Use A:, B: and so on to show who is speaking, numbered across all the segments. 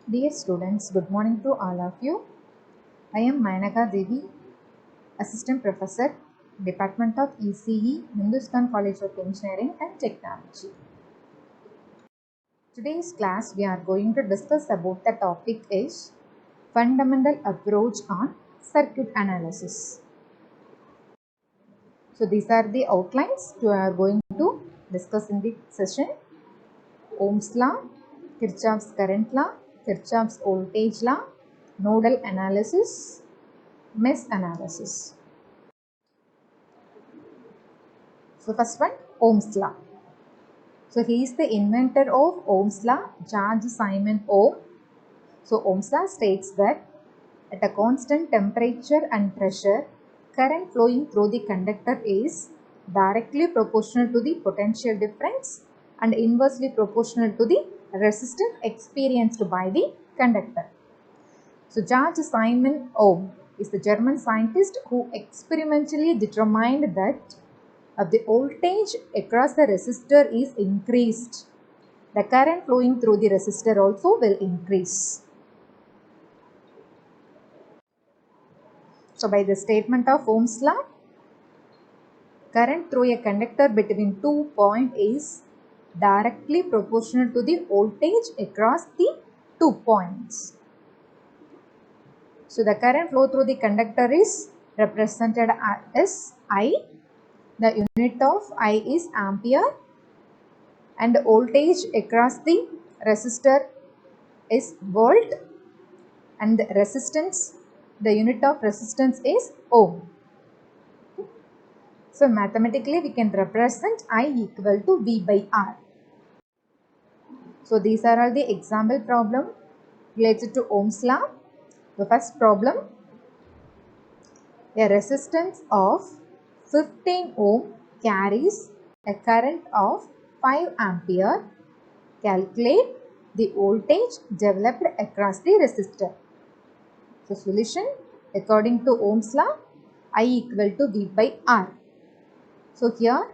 A: Dear students, good morning to all of you. I am Mainaka Devi, Assistant Professor, Department of ECE, Hindustan College of Engineering and Technology. Today's class we are going to discuss about the topic is Fundamental Approach on Circuit Analysis. So these are the outlines we are going to discuss in the session. Ohm's law, Kirchhoff's current law, Kirchhoff's voltage law, nodal analysis, mesh analysis. So first one, Ohm's law. So he is the inventor of Ohm's law, George Simon Ohm. So Ohm's law states that at a constant temperature and pressure, current flowing through the conductor is directly proportional to the potential difference and inversely proportional to the resistance experienced by the conductor. So George Simon Ohm is the German scientist who experimentally determined that if the voltage across the resistor is increased, the current flowing through the resistor also will increase. So by the statement of Ohm's law, current through a conductor between 2 points is directly proportional to the voltage across the 2 points. So the current flow through the conductor is represented as I. The unit of I is ampere and the voltage across the resistor is volt and the resistance, the unit of resistance is ohm. So mathematically we can represent I equal to V by R. So these are all the example problem related to Ohm's law. The first problem, a resistance of 15 ohm carries a current of 5 ampere. Calculate the voltage developed across the resistor. So solution, according to Ohm's law, I equal to V by R. So here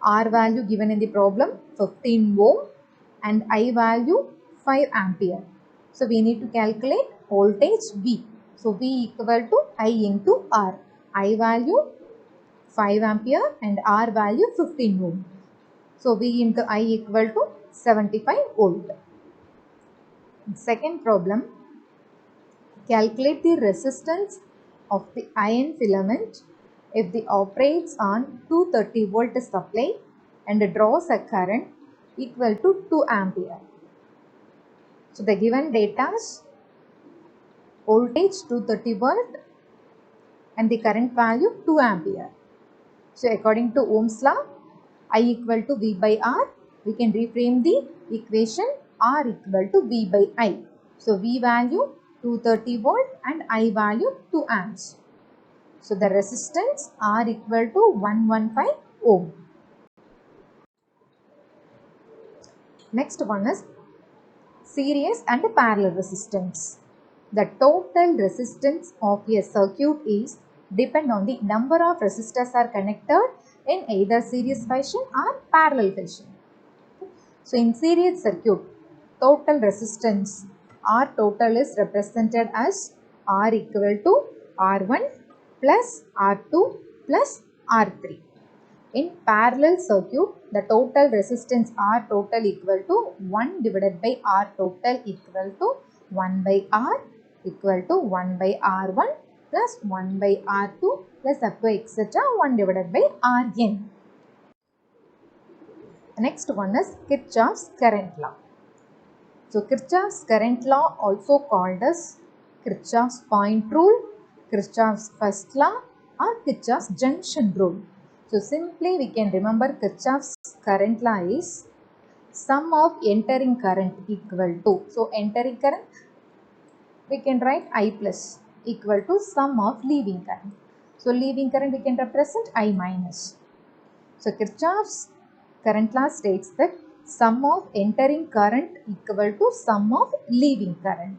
A: R value given in the problem 15 ohm and I value 5 ampere. So we need to calculate voltage V. So V equal to I into R. I value 5 ampere and R value 15 ohm. So V into I equal to 75 volt. Second problem, calculate the resistance of the iron filament if it operates on 230 volt supply and draws a current equal to 2 ampere. So the given data is voltage 230 volt and the current value 2 ampere. So according to Ohm's law, I equal to V by R, we can reframe the equation R equal to V by I. So V value 230 volt and I value 2 amps. So the resistance R equal to 115 ohm. Next one is series and parallel resistance. The total resistance of a circuit is depend on the number of resistors are connected in either series fashion or parallel fashion. So in series circuit, total resistance R total is represented as R equal to R1 plus R2 plus R3. In parallel circuit, the total resistance R total equal to 1 divided by R total equal to 1 by R equal to 1 by R1 plus 1 by R2 plus up to etc. 1 divided by Rn. Next one is Kirchhoff's current law. So Kirchhoff's current law, also called as Kirchhoff's point rule, Kirchhoff's first law or Kirchhoff's junction rule. So simply we can remember Kirchhoff's current law is sum of entering current equal to. So entering current we can write I plus equal to sum of leaving current. So leaving current we can represent I minus. So Kirchhoff's current law states that sum of entering current equal to sum of leaving current.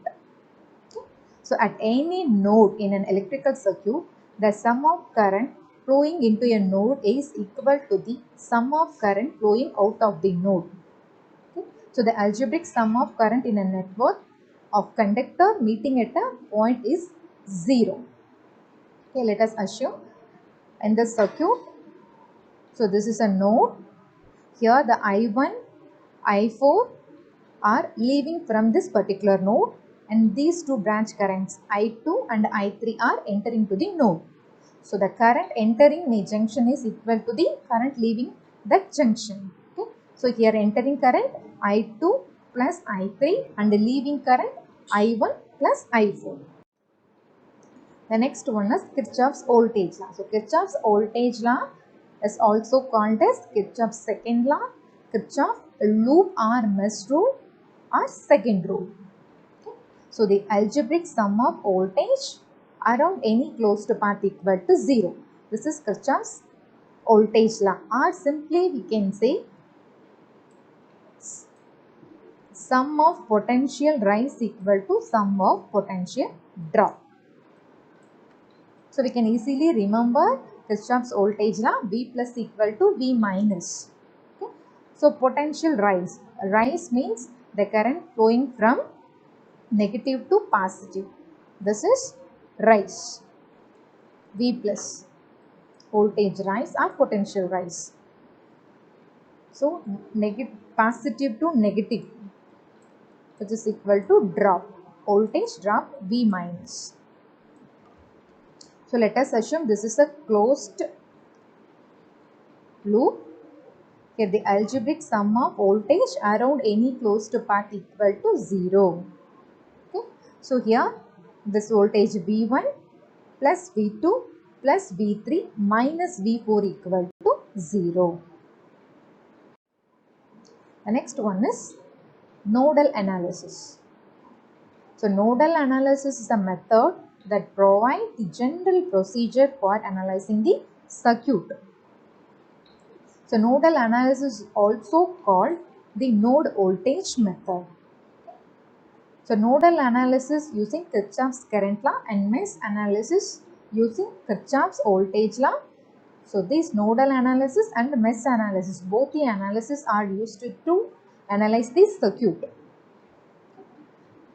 A: Okay. So at any node in an electrical circuit, the sum of current flowing into a node is equal to the sum of current flowing out of the node. Okay. So the algebraic sum of current in a network of conductor meeting at a point is 0. Okay, let us assume in the circuit, so this is a node. Here the I1, I4 are leaving from this particular node, and these two branch currents I2 and I3 are entering to the node. So the current entering the junction is equal to the current leaving that junction. Okay. So here entering current I2 plus I3 and leaving current I1 plus I4. The next one is Kirchhoff's voltage law. So Kirchhoff's voltage law is also called as Kirchhoff's second law, Kirchhoff loop or mesh rule or second rule. Okay. So the algebraic sum of voltage around any closed path equal to 0. This is Kirchhoff's voltage law, or simply we can say sum of potential rise equal to sum of potential drop. So we can easily remember Kirchhoff's voltage law, V plus equal to V minus. Okay. So potential rise. Rise means the current flowing from negative to positive. This is rise. V plus. Voltage rise or potential rise. So positive to negative, which is equal to drop. Voltage drop V minus. So let us assume this is a closed loop. Here the algebraic sum of voltage around any closed path equal to 0. Okay. So here this voltage V1 plus V2 plus V3 minus V4 equal to 0. The next one is nodal analysis. So nodal analysis is a method that provides the general procedure for analyzing the circuit. So nodal analysis is also called the node voltage method. So nodal analysis using Kirchhoff's current law and mesh analysis using Kirchhoff's voltage law. So this nodal analysis and mesh analysis, both the analysis are used to analyze the circuit.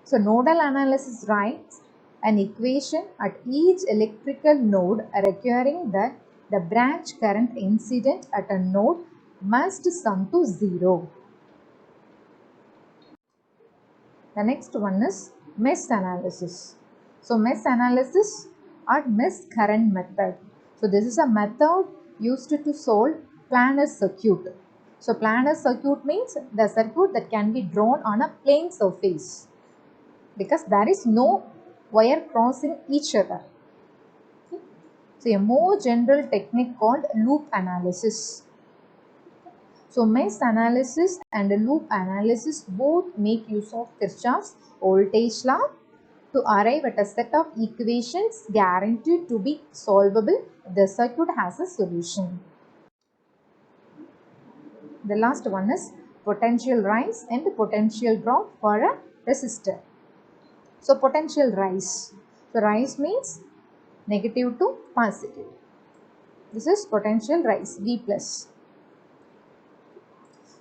A: So nodal analysis writes an equation at each electrical node requiring that the branch current incident at a node must sum to 0. The next one is mesh analysis. So mesh analysis or mesh current method. So this is a method used to solve planar circuit. So planar circuit means the circuit that can be drawn on a plane surface, because there is no wire crossing each other. Okay. So a more general technique called loop analysis. So mesh analysis and loop analysis both make use of Kirchhoff's voltage law to arrive at a set of equations guaranteed to be solvable if the circuit has a solution. The last one is potential rise and potential drop for a resistor. So potential rise. So rise means negative to positive. This is potential rise, V plus.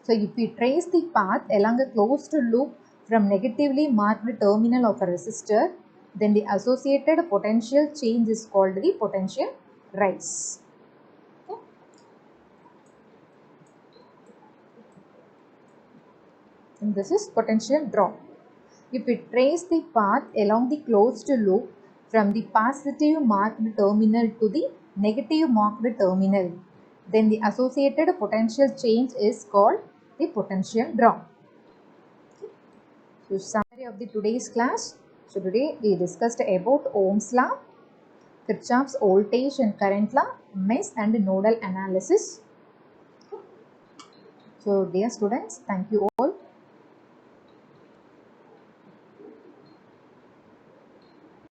A: So if we trace the path along a closed loop from negatively marked terminal of a resistor, then the associated potential change is called the potential rise. Okay. And this is potential drop. If we trace the path along the closed loop from the positive marked terminal to the negative marked terminal, then the associated potential change is called the potential drop. So summary of the today's class. So today we discussed about Ohm's law, Kirchhoff's voltage and current law, mesh and nodal analysis. So dear students, thank you all.